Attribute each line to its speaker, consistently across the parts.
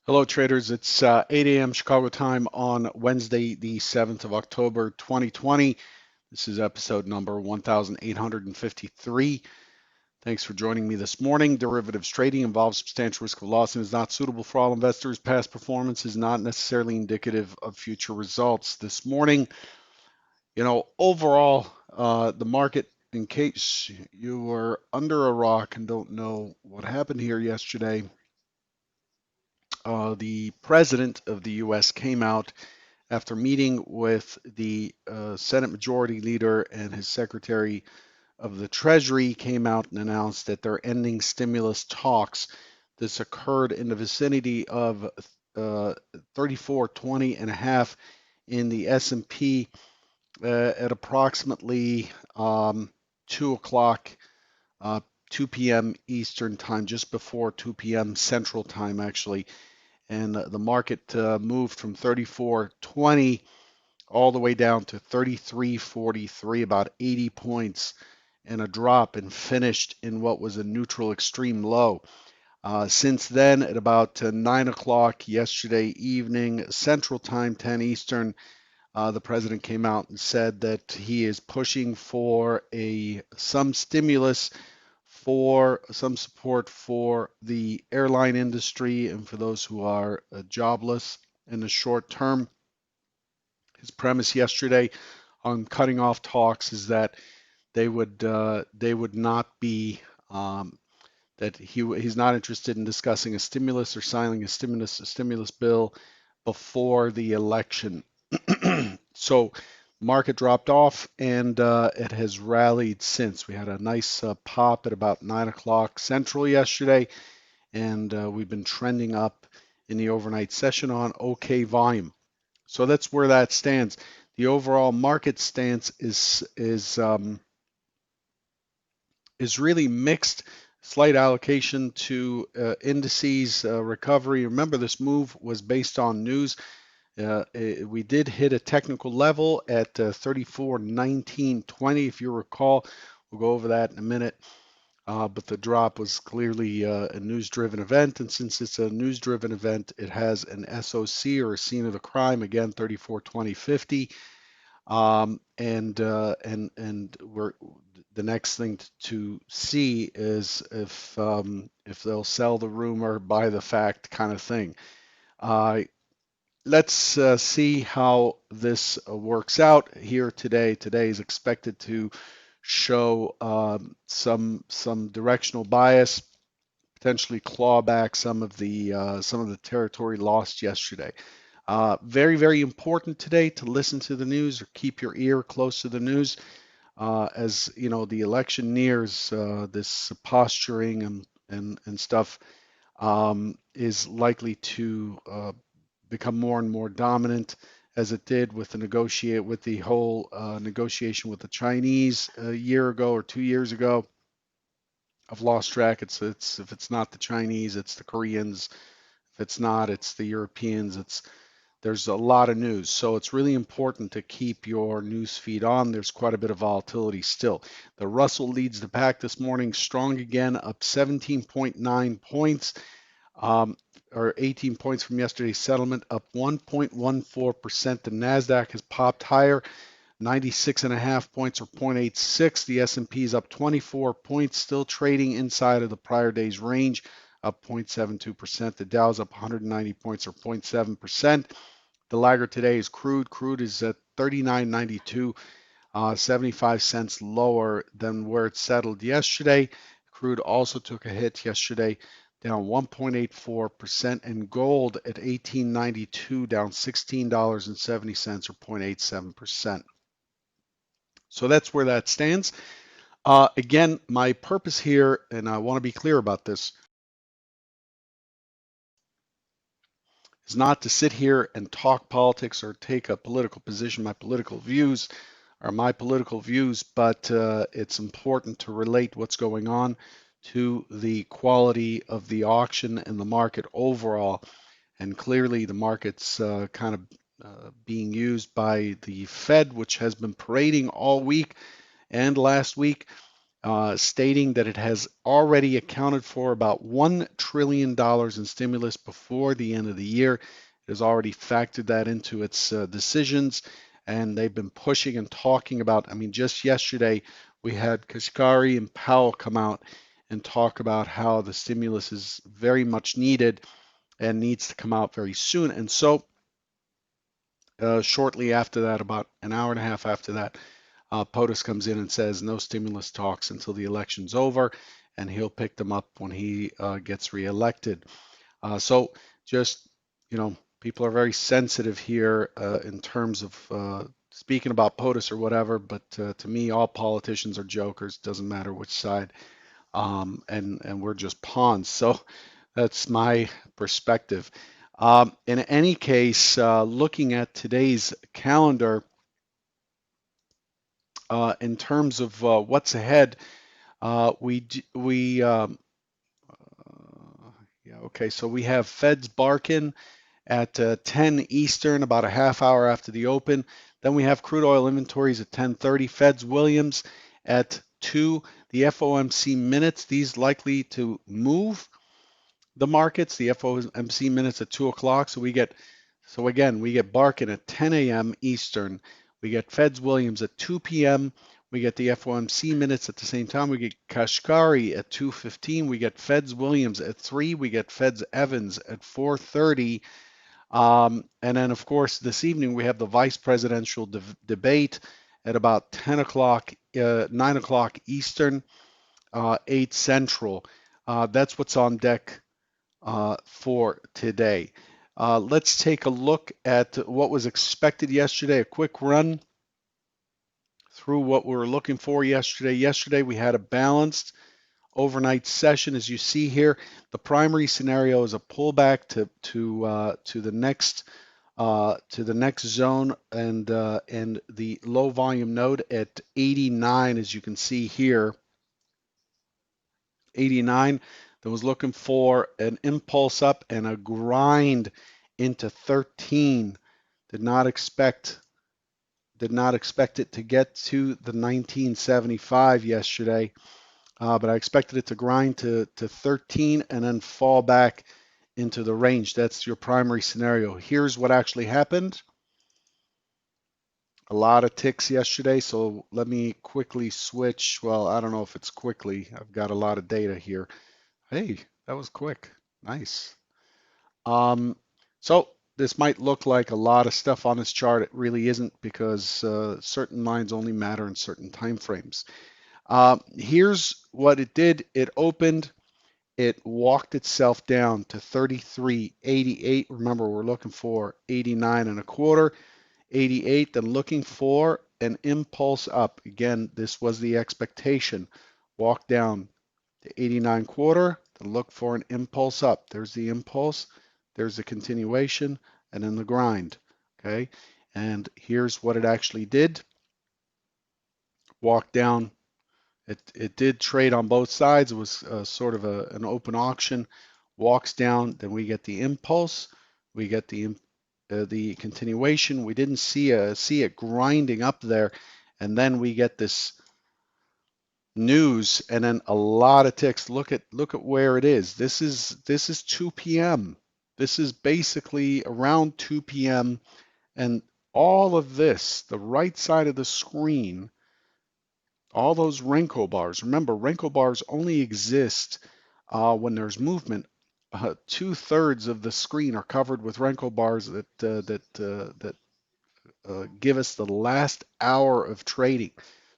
Speaker 1: Hello, traders. It's 8 a.m. Chicago time on Wednesday, the 7th of October, 2020. This is episode number 1853. Thanks for joining me this morning. Derivatives trading involves substantial risk of loss and is not suitable for all investors. Past performance is not necessarily indicative of future results. This morning, overall, the market, in case you were under a rock and don't know what happened here yesterday, the president of the U.S. came out after meeting with the Senate Majority Leader and his Secretary of the Treasury, came out and announced that they're ending stimulus talks. This occurred in the vicinity of 34.20 and a half in the S&P at approximately 2 o'clock, uh, 2 p.m. Eastern time, just before 2 p.m. Central time, actually. And the market moved from 34.20 all the way down to 33.43, about 80 points and a drop, and finished in what was a neutral extreme low. Since then, at about 9 o'clock yesterday evening, Central Time, 10 Eastern, the president came out and said that he is pushing for some stimulus, for some support for the airline industry and for those who are jobless in the short term. His premise yesterday on cutting off talks is that they would not be that he's not interested in discussing a stimulus or signing a stimulus bill before the election. So market dropped off and it has rallied since. We had a nice pop at about 9 o'clock Central yesterday, and we've been trending up in the overnight session on OK volume. So that's where that stands. The overall market stance is really mixed. Slight allocation to indices recovery. Remember, this move was based on news. We did hit a technical level at 34.1920, if you recall. We'll go over that in a minute. But the drop was clearly a news-driven event, and since it's a news-driven event, it has an SOC, or a scene of the crime, again 34.2050. And we're the next thing to see is if they'll sell the rumor, buy the fact, kind of thing. Uh, let's see how this works out here today. Today is expected to show some directional bias, potentially claw back some of the territory lost yesterday. Very, very important today to listen to the news or keep your ear close to the news. As you know, the election nears, this posturing and stuff is likely to become more and more dominant, as it did with the whole negotiation with the Chinese a year ago or 2 years ago. I've lost track. It's if it's not the Chinese, it's the Koreans. If it's not, it's the Europeans. There's a lot of news, so it's really important to keep your news feed on. There's quite a bit of volatility still. The Russell leads the pack this morning, strong again, up 17.9 points, or 18 points from yesterday's settlement, up 1.14%. The Nasdaq has popped higher, 96.5 points, or 0.86. The S&P is up 24 points, still trading inside of the prior day's range, up 0.72%. The Dow's up 190 points, or 0.7%. The laggard today is crude. Crude is at 39.92, 75 cents lower than where it settled yesterday. Crude also took a hit yesterday, down 1.84%, and gold at 18.92, down $16.70, or 0.87%. So that's where that stands. Again, my purpose here, and I want to be clear about this, is not to sit here and talk politics or take a political position. My political views are my political views, but it's important to relate what's going on to the quality of the auction and the market overall. And clearly, the market's kind of being used by the Fed, which has been parading all week and last week. stating that it has already accounted for about $1 trillion in stimulus before the end of the year. It has already factored that into its decisions, and they've been pushing and talking about. I mean, just yesterday we had Kashkari and Powell come out and talk about how the stimulus is very much needed and needs to come out very soon. And so, shortly after that, about an hour and a half after that, POTUS comes in and says no stimulus talks until the election's over, and he'll pick them up when he gets reelected. So just, people are very sensitive here in terms of speaking about POTUS or whatever, but to me, all politicians are jokers, doesn't matter which side, and we're just pawns. So that's my perspective. In any case, looking at today's calendar, in terms of what's ahead, yeah, okay, so we have Feds barking at 10 Eastern, about a half hour after the open. Then we have crude oil inventories at 10:30. Feds Williams at 2. The FOMC minutes, these likely to move the markets. The FOMC minutes at 2 o'clock. So again, we get Barkin at 10 a.m. Eastern. We get Feds Williams at 2 p.m. We get the FOMC minutes at the same time. We get Kashkari at 2:15. We get Feds Williams at 3. We get Feds Evans at 4:30. And then, of course, this evening we have the vice presidential debate at about 10 o'clock, 9 o'clock Eastern, 8 Central. That's what's on deck for today. Let's take a look at what was expected yesterday, a quick run through what we were looking for yesterday. Yesterday, we had a balanced overnight session. As you see here, the primary scenario is a pullback to the next zone, and the low volume node at 89, as you can see here, 89, that was looking for an impulse up and a grind into 13. Did not expect it to get to the 1975 yesterday, but I expected it to grind to 13 and then fall back into the range. That's your primary scenario. Here's what actually happened. A lot of ticks yesterday, so let me quickly switch. Well, I don't know if it's quickly. I've got a lot of data here. Hey, that was quick. Nice. Um, so this might look like a lot of stuff on this chart. It really isn't, because certain lines only matter in certain time frames. Here's what it did. It opened, it walked itself down to 33.88. Remember, we're looking for 89 and a quarter, 88, then looking for an impulse up. Again, this was the expectation. Walk down to 89 quarter, then look for an impulse up. There's the impulse, there's the continuation, and then the grind. Okay, and here's what it actually did. Walk down. It did trade on both sides. It was sort of an open auction. Walks down, then we get the impulse, we get the continuation. We didn't see it grinding up there, and then we get this news, and then a lot of ticks. Look at where it is. This is 2 p.m. This is basically around 2 p.m. and all of this, the right side of the screen, all those Renko bars. Remember, Renko bars only exist when there's movement. 2/3 of the screen are covered with Renko bars that give us the last hour of trading.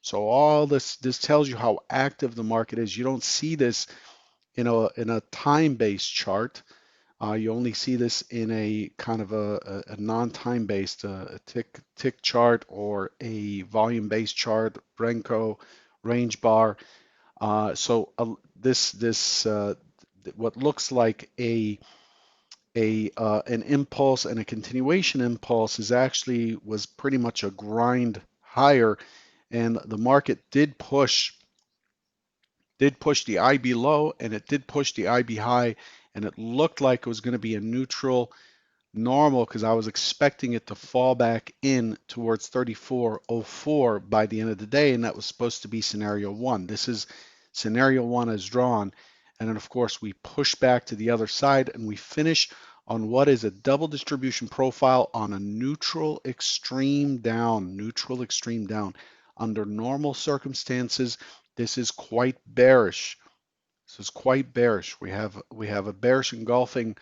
Speaker 1: So all this tells you how active the market is. You don't see this in a time-based chart. You only see this in a kind of a non-time based a tick chart or a volume-based chart, Renko, range bar. So this what looks like an impulse and a continuation impulse was pretty much a grind higher, and the market did push the IB low, and it did push the IB high, and it looked like it was going to be a neutral normal because I was expecting it to fall back in towards 34.04 by the end of the day, and that was supposed to be scenario one. This is scenario one as drawn. And then, of course, we push back to the other side and we finish on what is a double distribution profile on a neutral extreme down. Under normal circumstances, this is quite bearish. This is quite bearish. We have a bearish engulfing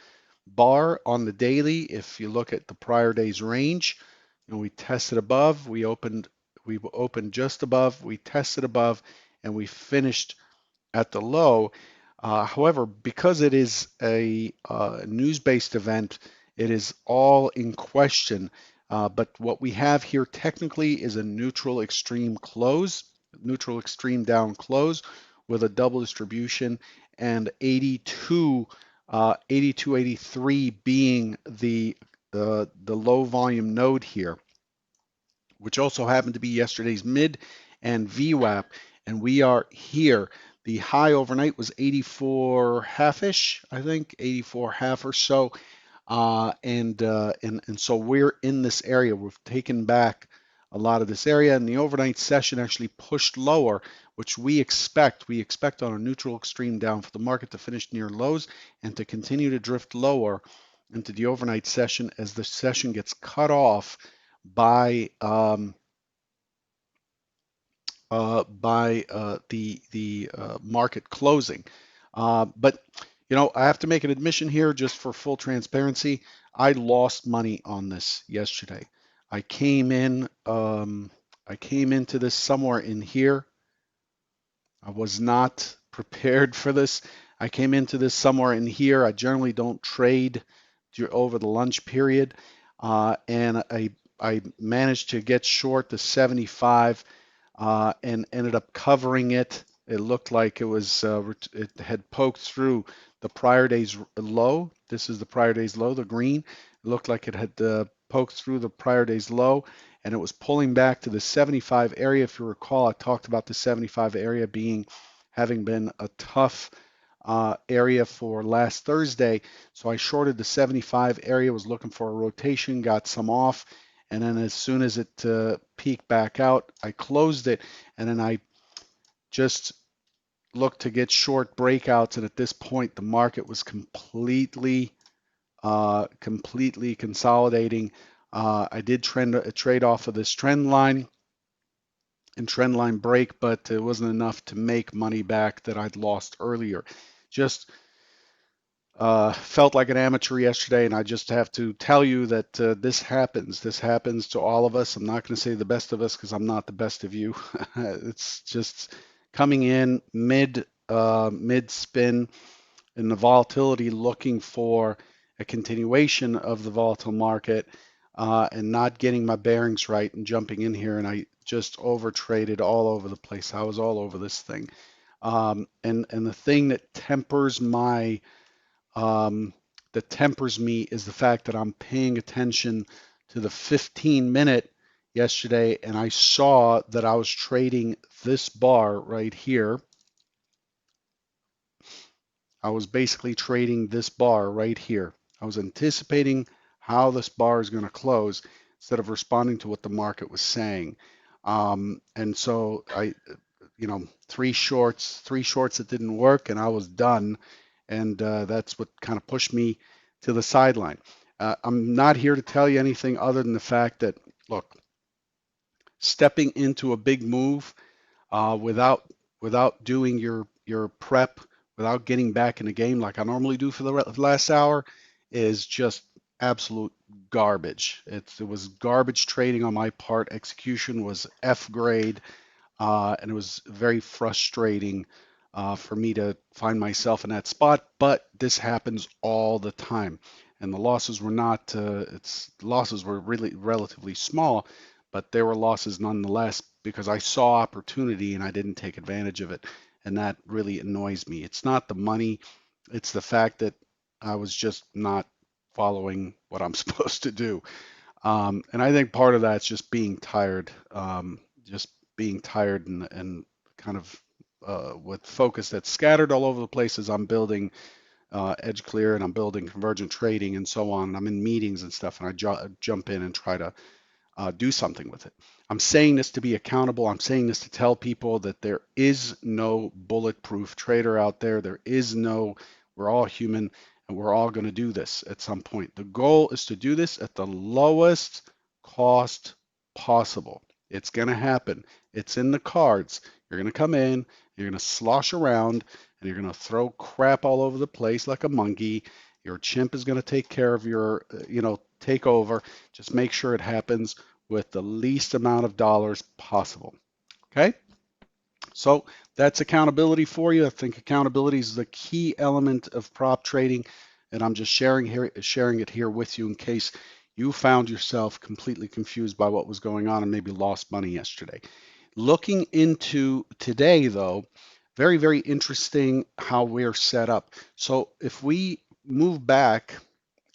Speaker 1: bar on the daily. If you look at the prior day's range, we tested above, we opened just above, we tested above, and we finished at the low. However, because it is a news-based event, it is all in question. But what we have here technically is a neutral extreme close, neutral extreme down close with a double distribution, and 82, 82, 83 being the low volume node here, which also happened to be yesterday's mid and VWAP, and we are here. The high overnight was 84 half-ish, I think, 84 half or so. And so we're in this area. We've taken back a lot of this area, and the overnight session actually pushed lower, which we expect. We expect on a neutral extreme down for the market to finish near lows and to continue to drift lower into the overnight session as the session gets cut off by the market closing. But I have to make an admission here, just for full transparency. I lost money on this yesterday. I came in. I came into this somewhere in here. I was not prepared for this. I came into this somewhere in here. I generally don't trade over the lunch period, and I managed to get short the 75 and ended up covering it. It looked like it had poked through the prior day's low. This is the prior day's low, the green. It looked like it had poked through the prior day's low, and it was pulling back to the 75 area. If you recall, I talked about the 75 area having been a tough area for last Thursday. So I shorted the 75 area, was looking for a rotation, got some off, and then as soon as it peaked back out, I closed it, and then I just looked to get short breakouts. And at this point, the market was completely consolidating. I did trade off of this trend line and trend line break, but it wasn't enough to make money back that I'd lost earlier. Just felt like an amateur yesterday, and I just have to tell you that this happens. This happens to all of us. I'm not going to say the best of us because I'm not the best of you. It's just coming in mid spin in the volatility, looking for a continuation of the volatile market, and not getting my bearings right and jumping in here, and I just over traded all over the place. I was all over this thing, and the thing um, that tempers me is the fact that I'm paying attention to the 15-minute yesterday, and I saw that I was trading this bar right here. I was basically trading this bar right here. I was anticipating how this bar is going to close instead of responding to what the market was saying. And so three shorts that didn't work, and I was done. And that's what kind of pushed me to the sideline. I'm not here to tell you anything other than the fact that, look, stepping into a big move without doing your prep, without getting back in the game like I normally do for the last hour, is just absolute garbage. It was garbage trading on my part. Execution was F grade. And it was very frustrating for me to find myself in that spot. But this happens all the time, and the losses were not. Losses were really relatively small, but there were losses nonetheless because I saw opportunity and I didn't take advantage of it, and that really annoys me. It's not the money; it's the fact that I was just not following what I'm supposed to do. And I think part of that's just being tired, just being tired and kind of with focus that's scattered all over the place as I'm building edge clear, and I'm building convergent trading and so on. And I'm in meetings and stuff, and I jump in and try to do something with it. I'm saying this to be accountable. I'm saying this to tell people that there is no bulletproof trader out there. There is no, we're all human and we're all going to do this at some point. The goal is to do this at the lowest cost possible. It's going to happen. It's in the cards. You're going to come in, you're going to slosh around, and you're going to throw crap all over the place like a monkey. Your chimp is going to take care of your, take over. Just make sure it happens with the least amount of dollars possible. Okay? So that's accountability for you. I think accountability is the key element of prop trading, and I'm just sharing it here with you in case you found yourself completely confused by what was going on and maybe lost money yesterday. Looking into today, though, very, very interesting how we're set up. So if we move back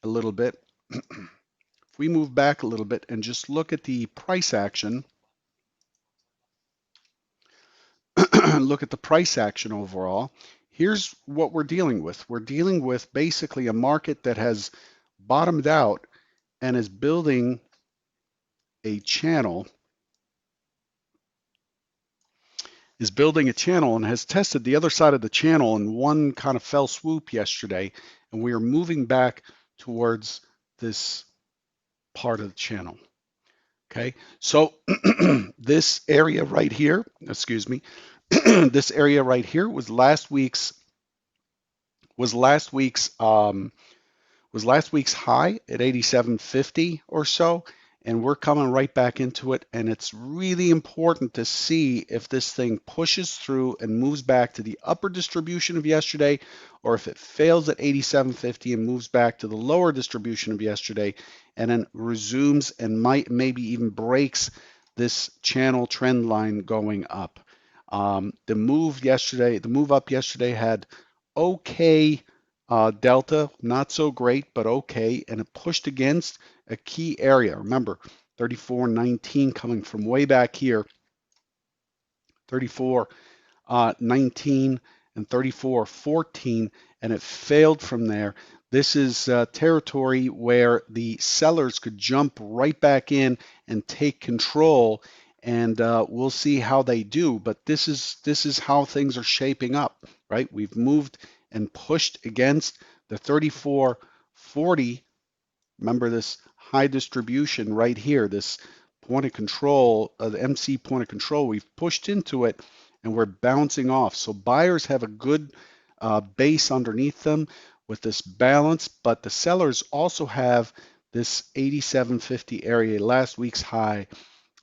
Speaker 1: a little bit, if we move back a little bit and just look at the price action, look at the price action overall, here's what we're dealing with. We're dealing with basically a market that has bottomed out and is building a channel, and has tested the other side of the channel in one kind of fell swoop yesterday, and we are moving back towards this part of the channel. Okay, so this area right here, excuse me, this area right here was last week's was last week's high at 87.50 or so, and we're coming right back into it. And it's really important to see if this thing pushes through and moves back to the upper distribution of yesterday, or if it fails at 87.50 and moves back to the lower distribution of yesterday, and then resumes and might maybe even breaks this channel trend line going up. The move up yesterday had okay delta, not so great, but okay, and it pushed against a key area. Remember, 34.19 coming from way back here, 34.19 and 34.14, and it failed from there. This is territory where the sellers could jump right back in and take control, and we'll see how they do. But this is how things are shaping up, right? We've moved and pushed against the 34.40. Remember this high distribution right here, this point of control, the MC point of control. We've pushed into it and we're bouncing off. So buyers have a good base underneath them with this balance, but the sellers also have this 87.50 area, last week's high,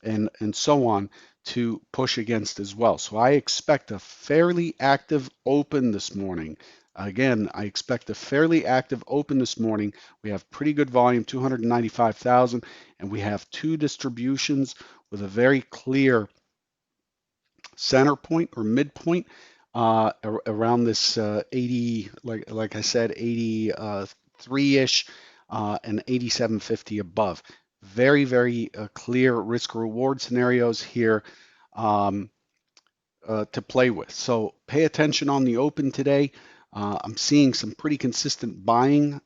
Speaker 1: and so on to push against as well. So I expect a fairly active open this morning. Again, I expect a fairly active open this morning. We have pretty good volume, 295,000, and we have two distributions with a very clear center point or midpoint around this 80, like I said, 83-ish and 87.50 above. Very, very clear risk reward scenarios here um, to play with. So pay attention on the open today. I'm seeing some pretty consistent buying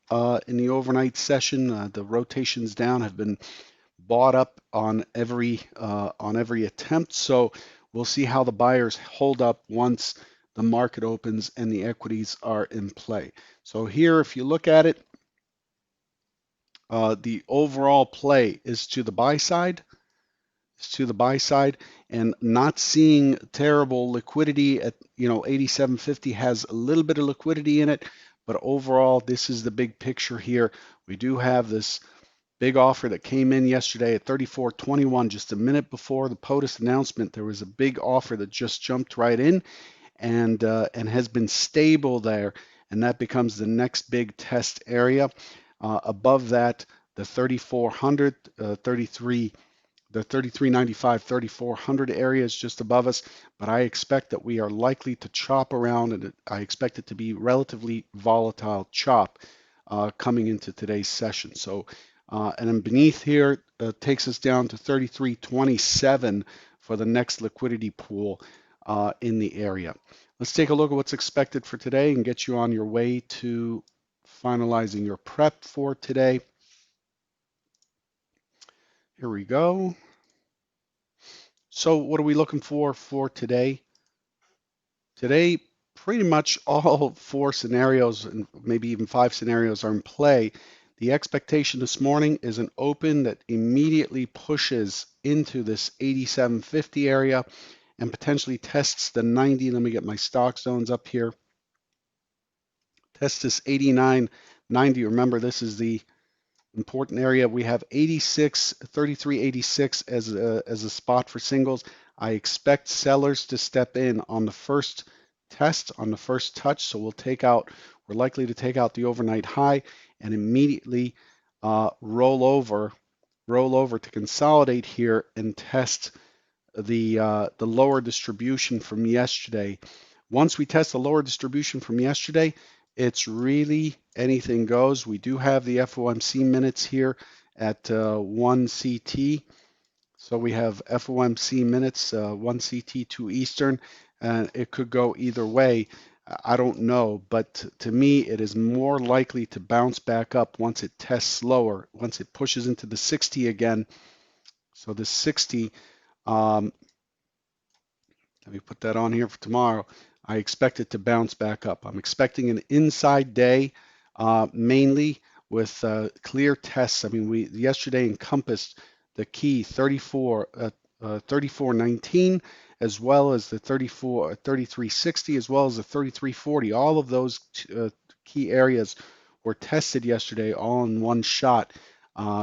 Speaker 1: in the overnight session. The rotations down have been bought up on every attempt. So we'll see how the buyers hold up once the market opens and the equities are in play. So here, if you look at it, the overall play is to the buy side. It's to the buy side, and not seeing terrible liquidity at 87.50 has a little bit of liquidity in it, but overall this is the big picture here. We do have this big offer that came in yesterday at 34.21, just a minute before the POTUS announcement. There was a big offer that just jumped right in and has been stable there, and that becomes the next big test area. Above that, the 3400, 33. The 3395, 3400 area is just above us, but I expect that we are likely to chop around, and I expect it to be relatively volatile chop coming into today's session. So, and then beneath here takes us down to 3327 for the next liquidity pool in the area. Let's take a look at what's expected for today and get you on your way to finalizing your prep for today. Here we go. So what are we looking for today? Today, pretty much all four scenarios and maybe even five scenarios are in play. The expectation this morning is an open that immediately pushes into this 87.50 area and potentially tests the 90. Let me get my stock zones up here. Test this 89.90. Remember, this is the important area. We have 86, 33.86 as a spot for singles. I expect sellers to step in on the first test, on the first touch. So we're likely to take out the overnight high and immediately roll over to consolidate here and test the lower distribution from yesterday. Once we test the lower distribution from yesterday, it's really anything goes. We do have the FOMC minutes here at 1 CT. So we have FOMC minutes, 1 CT, 2 Eastern, and it could go either way. I don't know, but to me, it is more likely to bounce back up once it tests lower, once it pushes into the 60 again. So the 60, let me put that on here for tomorrow. I expect it to bounce back up. I'm expecting an inside day, mainly with clear tests. I mean, we yesterday encompassed the key 34.19, as well as the 33.60, as well as the 33.40. All of those key areas were tested yesterday, all in one shot.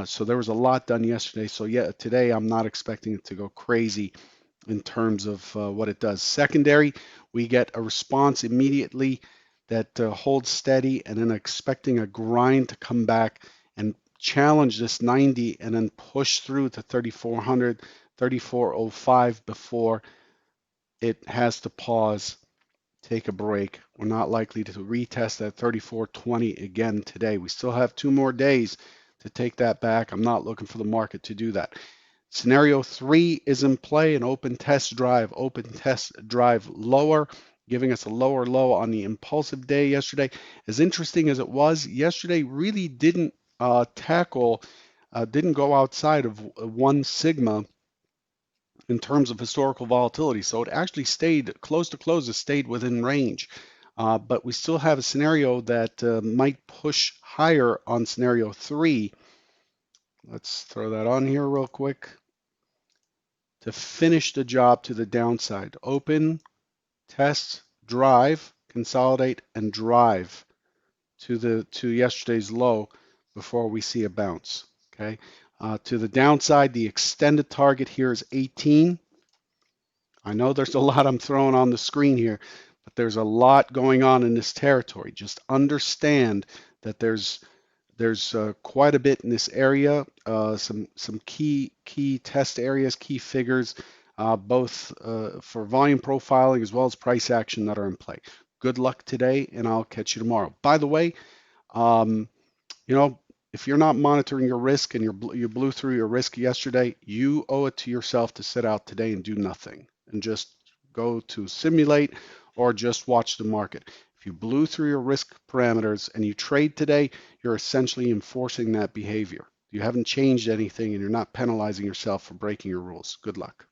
Speaker 1: So there was a lot done yesterday. So yeah, today I'm not expecting it to go crazy in terms of what it does. Secondary, we get a response immediately that holds steady, and then expecting a grind to come back and challenge this 90 and then push through to 3400, 3405 before it has to pause, take a break. We're not likely to retest that 3420 again today. We still have 2 more days to take that back. I'm not looking for the market to do that. Scenario 3 is in play, an open test drive lower, giving us a lower low on the impulsive day yesterday. As interesting as it was, yesterday really didn't didn't go outside of 1 sigma in terms of historical volatility. So it actually stayed close to close, it stayed within range. But we still have a scenario that might push higher on scenario 3. Let's throw that on here real quick. To finish the job to the downside. Open, test, drive, consolidate, and drive to yesterday's low before we see a bounce. Okay. To the downside, the extended target here is 18. I know there's a lot I'm throwing on the screen here, but there's a lot going on in this territory. Just understand that there's quite a bit in this area, some key test areas, key figures, both for volume profiling as well as price action that are in play. Good luck today, and I'll catch you tomorrow. By the way, um, you know, if you're not monitoring your risk and you blew through your risk yesterday, you owe it to yourself to sit out today and do nothing and just go to simulate or just watch the market. If you blew through your risk parameters and you trade today, you're essentially enforcing that behavior. You haven't changed anything and you're not penalizing yourself for breaking your rules. Good luck.